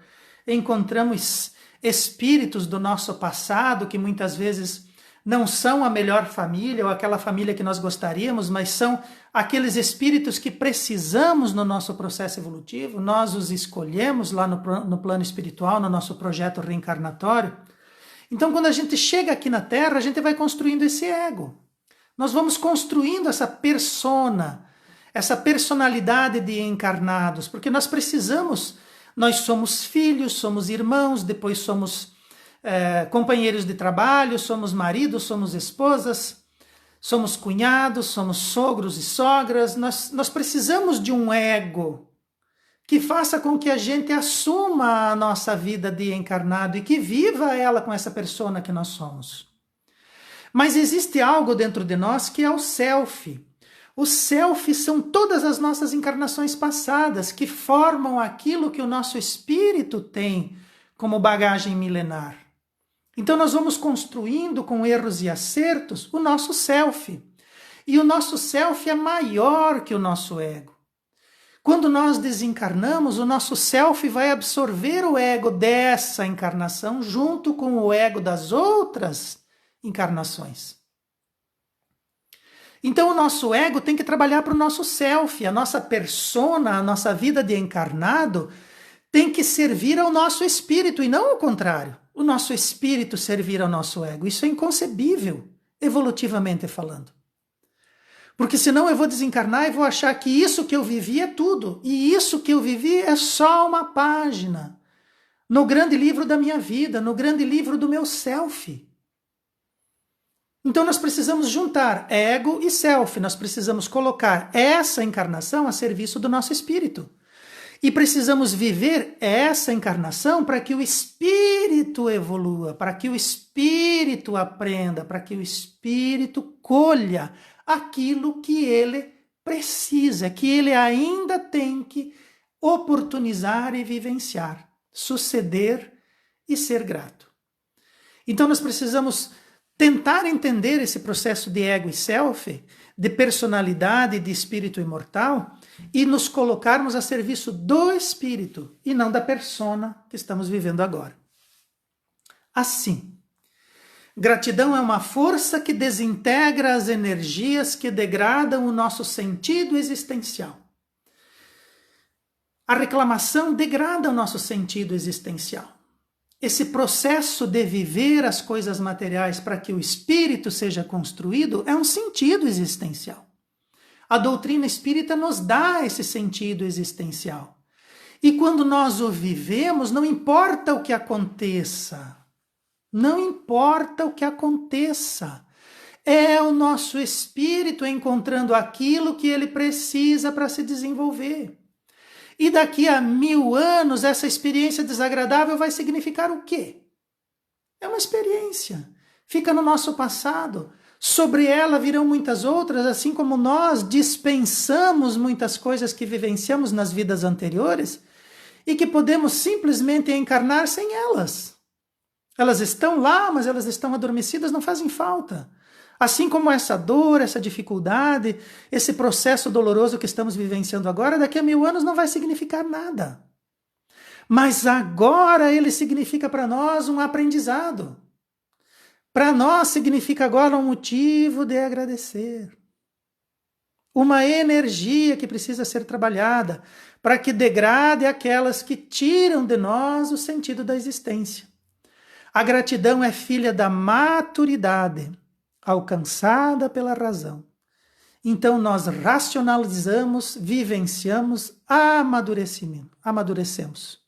encontramos espíritos do nosso passado que muitas vezes não são a melhor família ou aquela família que nós gostaríamos, mas são aqueles espíritos que precisamos no nosso processo evolutivo, nós os escolhemos lá no plano espiritual, no nosso projeto reencarnatório. Então, quando a gente chega aqui na Terra, a gente vai construindo esse ego. Nós vamos construindo essa persona, essa personalidade de encarnados, porque nós precisamos, nós somos filhos, somos irmãos, depois somos companheiros de trabalho, somos maridos, somos esposas, somos cunhados, somos sogros e sogras. Nós precisamos de um ego que faça com que a gente assuma a nossa vida de encarnado e que viva ela com essa persona que nós somos. Mas existe algo dentro de nós que é o self. O self são todas as nossas encarnações passadas que formam aquilo que o nosso espírito tem como bagagem milenar. Então nós vamos construindo com erros e acertos o nosso self. E o nosso self é maior que o nosso ego. Quando nós desencarnamos, o nosso self vai absorver o ego dessa encarnação junto com o ego das outras encarnações. Então o nosso ego tem que trabalhar para o nosso self, a nossa persona, a nossa vida de encarnado tem que servir ao nosso espírito e não ao contrário. O nosso espírito servir ao nosso ego. Isso é inconcebível, evolutivamente falando. Porque senão eu vou desencarnar e vou achar que isso que eu vivi é tudo. E isso que eu vivi é só uma página no grande livro da minha vida, no grande livro do meu self. Então nós precisamos juntar ego e self. Nós precisamos colocar essa encarnação a serviço do nosso espírito. E precisamos viver essa encarnação para que o espírito evolua, para que o espírito aprenda, para que o espírito colha aquilo que ele precisa, que ele ainda tem que oportunizar e vivenciar, suceder e ser grato. Então nós precisamos tentar entender esse processo de ego e self, de personalidade e de espírito imortal, e nos colocarmos a serviço do espírito e não da persona que estamos vivendo agora. Assim, gratidão é uma força que desintegra as energias que degradam o nosso sentido existencial. A reclamação degrada o nosso sentido existencial. Esse processo de viver as coisas materiais para que o espírito seja construído é um sentido existencial. A doutrina espírita nos dá esse sentido existencial. E quando nós o vivemos, não importa o que aconteça. Não importa o que aconteça. É o nosso espírito encontrando aquilo que ele precisa para se desenvolver. E daqui a 1000 anos, essa experiência desagradável vai significar o quê? É uma experiência. Fica no nosso passado. Sobre ela virão muitas outras, assim como nós dispensamos muitas coisas que vivenciamos nas vidas anteriores e que podemos simplesmente encarnar sem elas. Elas estão lá, mas elas estão adormecidas, não fazem falta. Assim como essa dor, essa dificuldade, esse processo doloroso que estamos vivenciando agora, daqui a 1000 anos não vai significar nada. Mas agora ele significa para nós um aprendizado. Para nós significa agora um motivo de agradecer. Uma energia que precisa ser trabalhada para que degrade aquelas que tiram de nós o sentido da existência. A gratidão é filha da maturidade, alcançada pela razão. Então nós racionalizamos, vivenciamos, amadurecemos.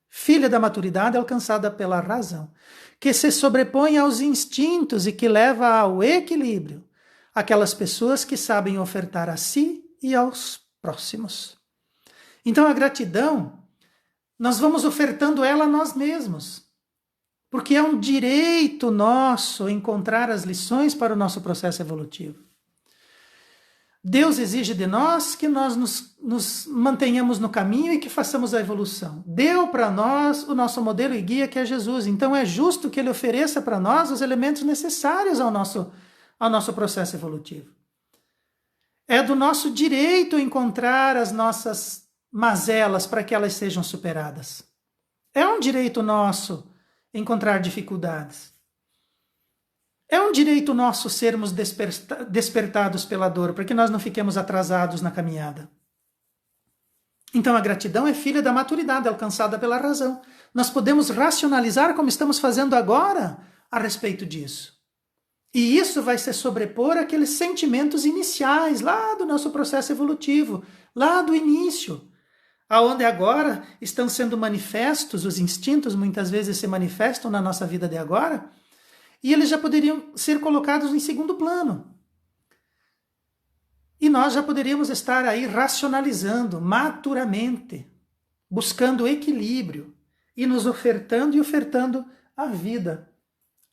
Filha da maturidade alcançada pela razão, que se sobrepõe aos instintos e que leva ao equilíbrio aquelas pessoas que sabem ofertar a si e aos próximos. Então a gratidão, nós vamos ofertando ela a nós mesmos, porque é um direito nosso encontrar as lições para o nosso processo evolutivo. Deus exige de nós que nós nos mantenhamos no caminho e que façamos a evolução. Deu para nós o nosso modelo e guia, que é Jesus. Então é justo que Ele ofereça para nós os elementos necessários ao nosso processo evolutivo. É do nosso direito encontrar as nossas mazelas para que elas sejam superadas. É um direito nosso encontrar dificuldades. É um direito nosso sermos despertados pela dor, para que nós não fiquemos atrasados na caminhada. Então a gratidão é filha da maturidade alcançada pela razão. Nós podemos racionalizar como estamos fazendo agora a respeito disso. E isso vai se sobrepor àqueles sentimentos iniciais lá do nosso processo evolutivo, lá do início, aonde agora estão sendo manifestos, os instintos muitas vezes se manifestam na nossa vida de agora, e eles já poderiam ser colocados em segundo plano. E nós já poderíamos estar aí racionalizando maturamente, buscando equilíbrio e nos ofertando e ofertando a vida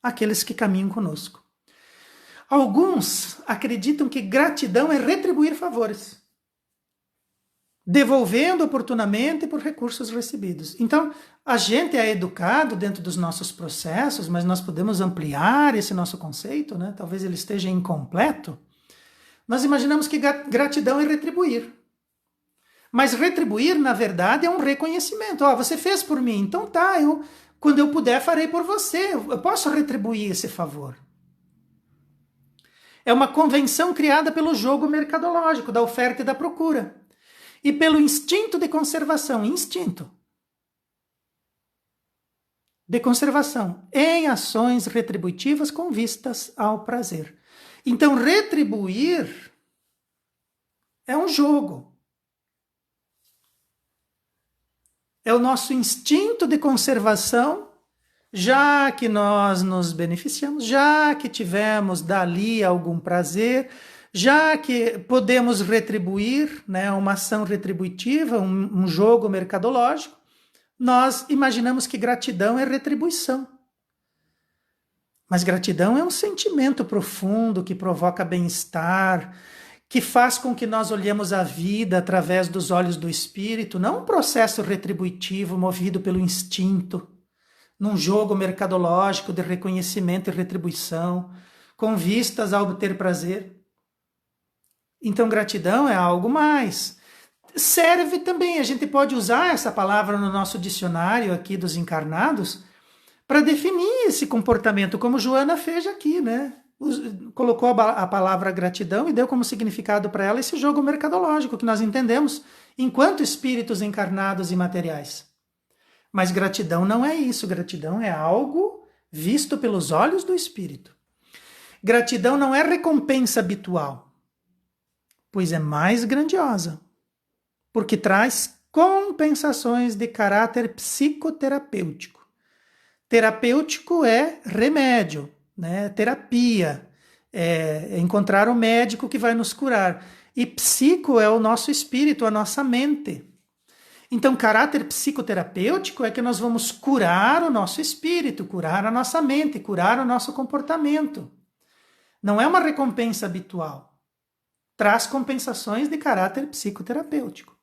àqueles que caminham conosco. Alguns acreditam que gratidão é retribuir favores, devolvendo oportunamente por recursos recebidos. Então, a gente é educado dentro dos nossos processos, mas nós podemos ampliar esse nosso conceito, né? Talvez ele esteja incompleto. Nós imaginamos que gratidão é retribuir. Mas retribuir, na verdade, é um reconhecimento. Você fez por mim, então tá, quando eu puder farei por você. Eu posso retribuir esse favor. É uma convenção criada pelo jogo mercadológico, da oferta e da procura. E pelo instinto de conservação, em ações retributivas com vistas ao prazer. Então, retribuir é um jogo. É o nosso instinto de conservação, já que nós nos beneficiamos, já que tivemos dali algum prazer, já que podemos retribuir, né, uma ação retributiva, um jogo mercadológico, nós imaginamos que gratidão é retribuição. Mas gratidão é um sentimento profundo que provoca bem-estar, que faz com que nós olhemos a vida através dos olhos do espírito, não um processo retributivo movido pelo instinto, num jogo mercadológico de reconhecimento e retribuição, com vistas a obter prazer. Então, gratidão é algo mais. Serve também, a gente pode usar essa palavra no nosso dicionário aqui dos encarnados para definir esse comportamento, como Joana fez aqui, né? Colocou a palavra gratidão e deu como significado para ela esse jogo mercadológico que nós entendemos enquanto espíritos encarnados e materiais. Mas gratidão não é isso, gratidão é algo visto pelos olhos do espírito. Gratidão não é recompensa habitual, pois é mais grandiosa, porque traz compensações de caráter psicoterapêutico. Terapêutico é remédio, né? Terapia, é encontrar o médico que vai nos curar. E psico é o nosso espírito, a nossa mente. Então, caráter psicoterapêutico é que nós vamos curar o nosso espírito, curar a nossa mente, curar o nosso comportamento. Não é uma recompensa habitual. Traz compensações de caráter psicoterapêutico.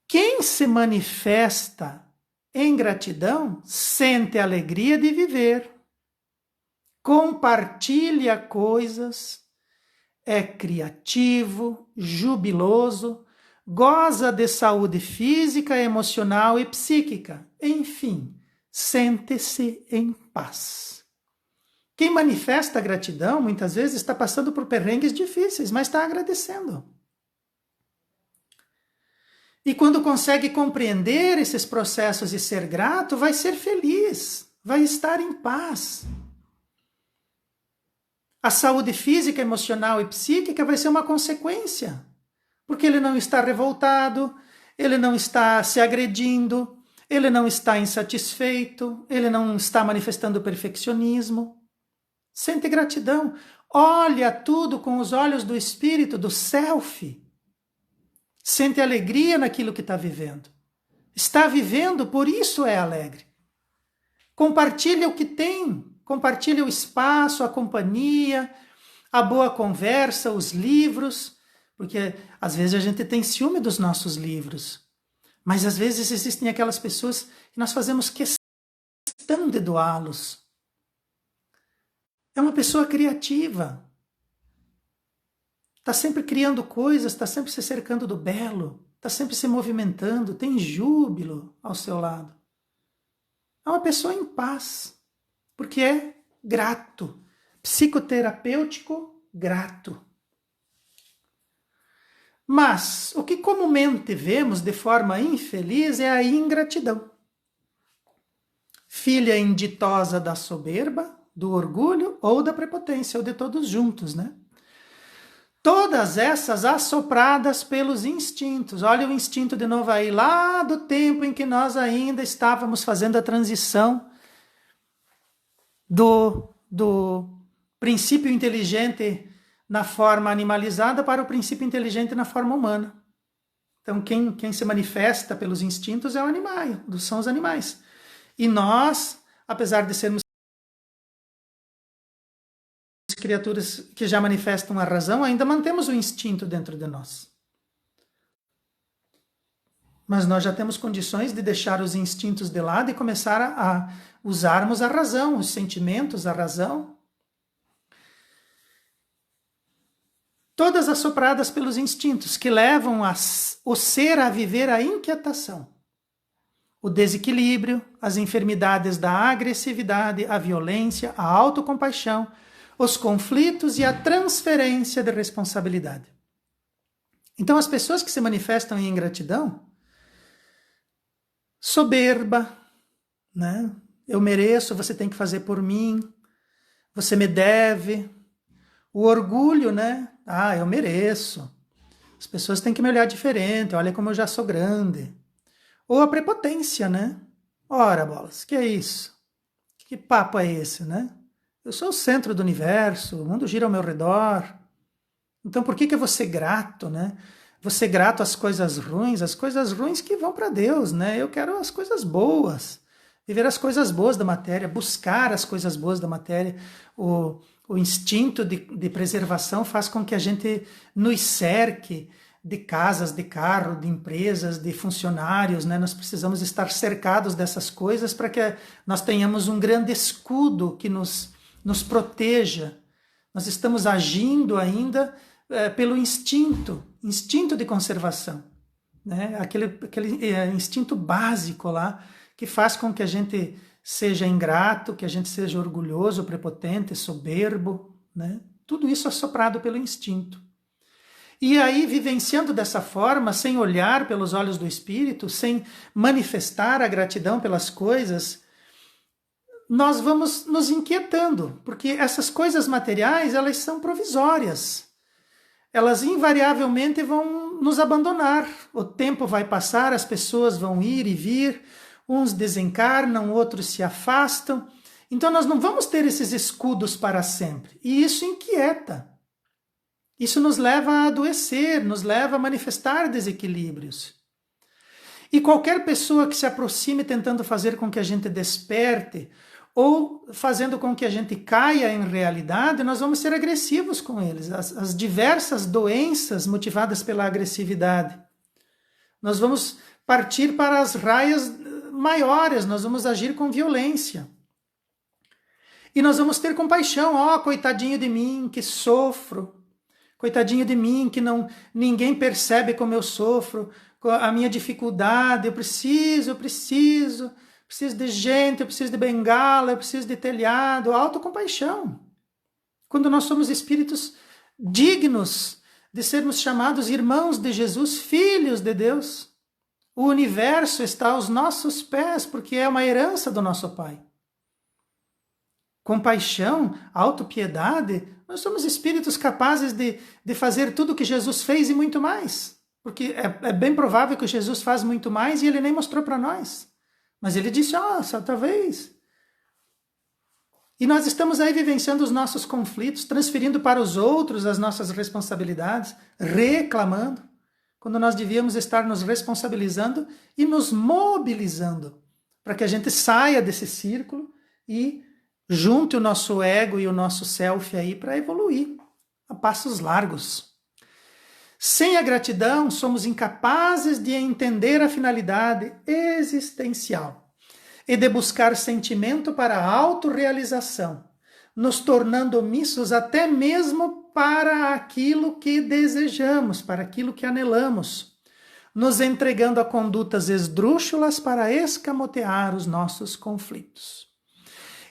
Quem se manifesta em gratidão sente a alegria de viver, compartilha coisas, é criativo, jubiloso, goza de saúde física, emocional e psíquica. Enfim, sente-se em paz. Quem manifesta gratidão, muitas vezes, está passando por perrengues difíceis, mas está agradecendo. E quando consegue compreender esses processos e ser grato, vai ser feliz, vai estar em paz. A saúde física, emocional e psíquica vai ser uma consequência, porque ele não está revoltado, ele não está se agredindo, ele não está insatisfeito, ele não está manifestando perfeccionismo. Sente gratidão, olha tudo com os olhos do espírito, do self. Sente alegria naquilo que está vivendo. Está vivendo, por isso é alegre. Compartilha o que tem, compartilha o espaço, a companhia, a boa conversa, os livros, porque às vezes a gente tem ciúme dos nossos livros, mas às vezes existem aquelas pessoas que nós fazemos questão de doá-los. É uma pessoa criativa. Está sempre criando coisas, está sempre se cercando do belo, está sempre se movimentando, tem júbilo ao seu lado. É uma pessoa em paz, porque é grato, psicoterapêutico grato. Mas o que comumente vemos de forma infeliz é a ingratidão. Filha inditosa da soberba, do orgulho ou da prepotência, ou de todos juntos, né? Todas essas assopradas pelos instintos. Olha o instinto de novo aí, lá do tempo em que nós ainda estávamos fazendo a transição do princípio inteligente na forma animalizada para o princípio inteligente na forma humana. Então, quem se manifesta pelos instintos é o animal, são os animais. E nós, apesar de sermos criaturas que já manifestam a razão, ainda mantemos o instinto dentro de nós. Mas nós já temos condições de deixar os instintos de lado e começar a usarmos a razão, os sentimentos, a razão. Todas assopradas pelos instintos, que levam o ser a viver a inquietação, o desequilíbrio, as enfermidades da agressividade, a violência, a autocompaixão, os conflitos e a transferência de responsabilidade. Então, as pessoas que se manifestam em ingratidão, soberba, né? Eu mereço, você tem que fazer por mim, você me deve. O orgulho, né? Ah, eu mereço. As pessoas têm que me olhar diferente, olha como eu já sou grande. Ou a prepotência, né? Ora, bolas, que é isso? Que papo é esse, né? Eu sou o centro do universo, o mundo gira ao meu redor. Então por que eu vou ser grato, né? Vou ser grato às coisas ruins que vão para Deus, né? Eu quero as coisas boas, viver as coisas boas da matéria, buscar as coisas boas da matéria. O instinto de preservação faz com que a gente nos cerque de casas, de carro, de empresas, de funcionários, né? Nós precisamos estar cercados dessas coisas para que nós tenhamos um grande escudo que nos proteja. Nós estamos agindo ainda pelo instinto de conservação, né? Aquele instinto básico lá, que faz com que a gente seja ingrato, que a gente seja orgulhoso, prepotente, soberbo, né? Tudo isso assoprado pelo instinto. E aí, vivenciando dessa forma, sem olhar pelos olhos do espírito, sem manifestar a gratidão pelas coisas, nós vamos nos inquietando, porque essas coisas materiais, elas são provisórias. Elas invariavelmente vão nos abandonar. O tempo vai passar, as pessoas vão ir e vir, uns desencarnam, outros se afastam. Então nós não vamos ter esses escudos para sempre. E isso inquieta. Isso nos leva a adoecer, nos leva a manifestar desequilíbrios. E qualquer pessoa que se aproxime tentando fazer com que a gente desperte, ou fazendo com que a gente caia em realidade, nós vamos ser agressivos com eles. As diversas doenças motivadas pela agressividade. Nós vamos partir para as raias maiores, nós vamos agir com violência. E nós vamos ter compaixão. Ó, coitadinho de mim, que sofro. Coitadinho de mim, que ninguém percebe como eu sofro, a minha dificuldade, eu preciso. preciso de gente, eu preciso de bengala, eu preciso de telhado, autocompaixão. Quando nós somos espíritos dignos de sermos chamados irmãos de Jesus, filhos de Deus, o universo está aos nossos pés, porque é uma herança do nosso Pai. Compaixão, autopiedade, nós somos espíritos capazes de fazer tudo o que Jesus fez e muito mais. Porque é bem provável que Jesus faz muito mais e ele nem mostrou para nós. Mas ele disse, certa vez. E nós estamos aí vivenciando os nossos conflitos, transferindo para os outros as nossas responsabilidades, reclamando, quando nós devíamos estar nos responsabilizando e nos mobilizando para que a gente saia desse círculo e junte o nosso ego e o nosso self aí para evoluir a passos largos. Sem a gratidão, somos incapazes de entender a finalidade existencial e de buscar sentimento para a autorrealização, nos tornando omissos até mesmo para aquilo que desejamos, para aquilo que anelamos, nos entregando a condutas esdrúxulas para escamotear os nossos conflitos.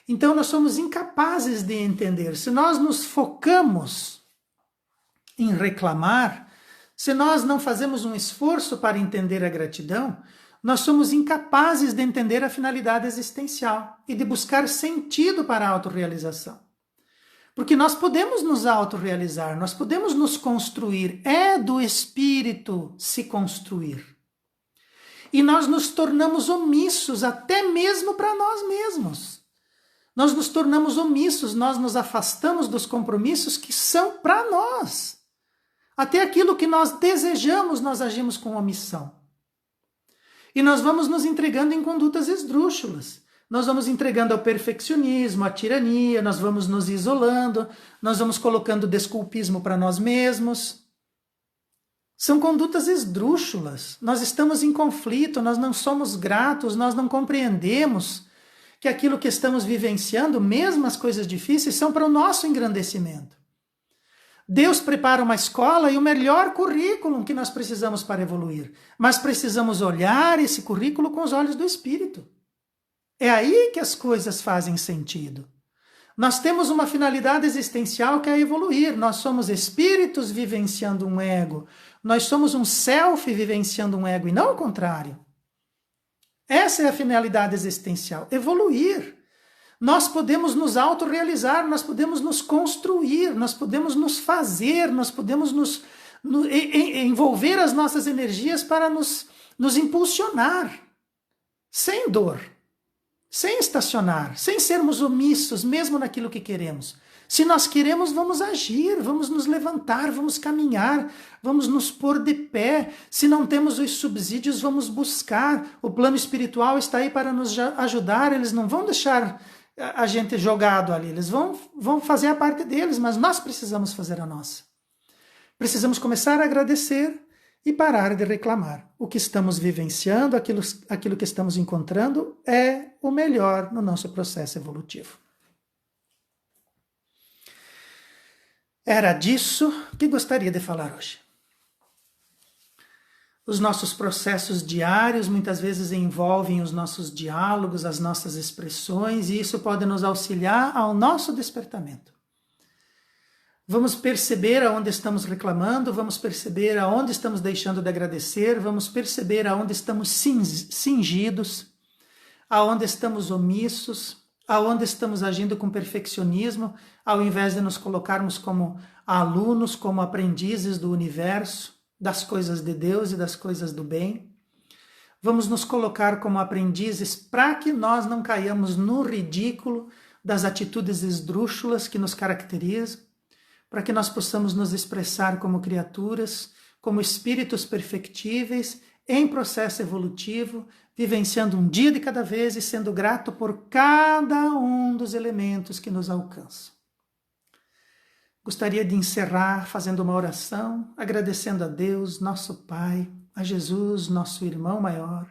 Então, nós somos incapazes de entender. Se nós nos focamos em reclamar, se nós não fazemos um esforço para entender a gratidão, nós somos incapazes de entender a finalidade existencial e de buscar sentido para a autorrealização. Porque nós podemos nos autorrealizar, nós podemos nos construir, é do espírito se construir. E nós nos tornamos omissos até mesmo para nós mesmos. Nós nos tornamos omissos, nós nos afastamos dos compromissos que são para nós. Até aquilo que nós desejamos, nós agimos com omissão. E nós vamos nos entregando em condutas esdrúxulas. Nós vamos entregando ao perfeccionismo, à tirania, nós vamos nos isolando, nós vamos colocando desculpismo para nós mesmos. São condutas esdrúxulas. Nós estamos em conflito, nós não somos gratos, nós não compreendemos que aquilo que estamos vivenciando, mesmo as coisas difíceis, são para o nosso engrandecimento. Deus prepara uma escola e o melhor currículo que nós precisamos para evoluir. Mas precisamos olhar esse currículo com os olhos do Espírito. É aí que as coisas fazem sentido. Nós temos uma finalidade existencial que é evoluir. Nós somos espíritos vivenciando um ego. Nós somos um self vivenciando um ego e não o contrário. Essa é a finalidade existencial, evoluir. Nós podemos nos autorrealizar, nós podemos nos construir, nós podemos nos fazer, nós podemos envolver as nossas energias para nos impulsionar, sem dor, sem estacionar, sem sermos omissos, mesmo naquilo que queremos. Se nós queremos, vamos agir, vamos nos levantar, vamos caminhar, vamos nos pôr de pé. Se não temos os subsídios, vamos buscar. O plano espiritual está aí para nos ajudar, eles não vão deixar a gente jogado ali, eles vão fazer a parte deles, mas nós precisamos fazer a nossa. Precisamos começar a agradecer e parar de reclamar. O que estamos vivenciando, aquilo que estamos encontrando é o melhor no nosso processo evolutivo. Era disso que gostaria de falar hoje. Os nossos processos diários muitas vezes envolvem os nossos diálogos, as nossas expressões, e isso pode nos auxiliar ao nosso despertamento. Vamos perceber aonde estamos reclamando, vamos perceber aonde estamos deixando de agradecer, vamos perceber aonde estamos cingidos, aonde estamos omissos, aonde estamos agindo com perfeccionismo, ao invés de nos colocarmos como alunos, como aprendizes do universo, das coisas de Deus e das coisas do bem. Vamos nos colocar como aprendizes para que nós não caiamos no ridículo das atitudes esdrúxulas que nos caracterizam, para que nós possamos nos expressar como criaturas, como espíritos perfectíveis, em processo evolutivo, vivenciando um dia de cada vez e sendo grato por cada um dos elementos que nos alcançam. Gostaria de encerrar fazendo uma oração, agradecendo a Deus, nosso Pai, a Jesus, nosso irmão maior,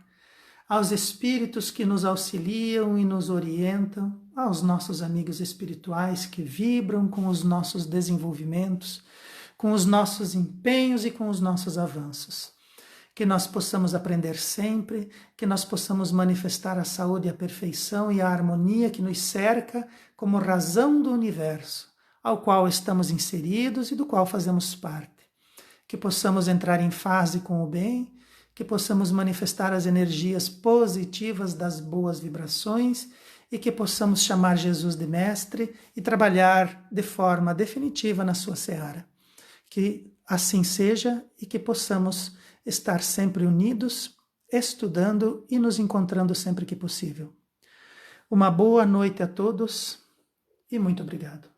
aos espíritos que nos auxiliam e nos orientam, aos nossos amigos espirituais que vibram com os nossos desenvolvimentos, com os nossos empenhos e com os nossos avanços. que nós possamos aprender sempre, que nós possamos manifestar a saúde, a perfeição e a harmonia que nos cerca como razão do universo, ao qual estamos inseridos e do qual fazemos parte. Que possamos entrar em fase com o bem, que possamos manifestar as energias positivas das boas vibrações e que possamos chamar Jesus de Mestre e trabalhar de forma definitiva na sua seara. Que assim seja e que possamos estar sempre unidos, estudando e nos encontrando sempre que possível. Uma boa noite a todos e muito obrigado.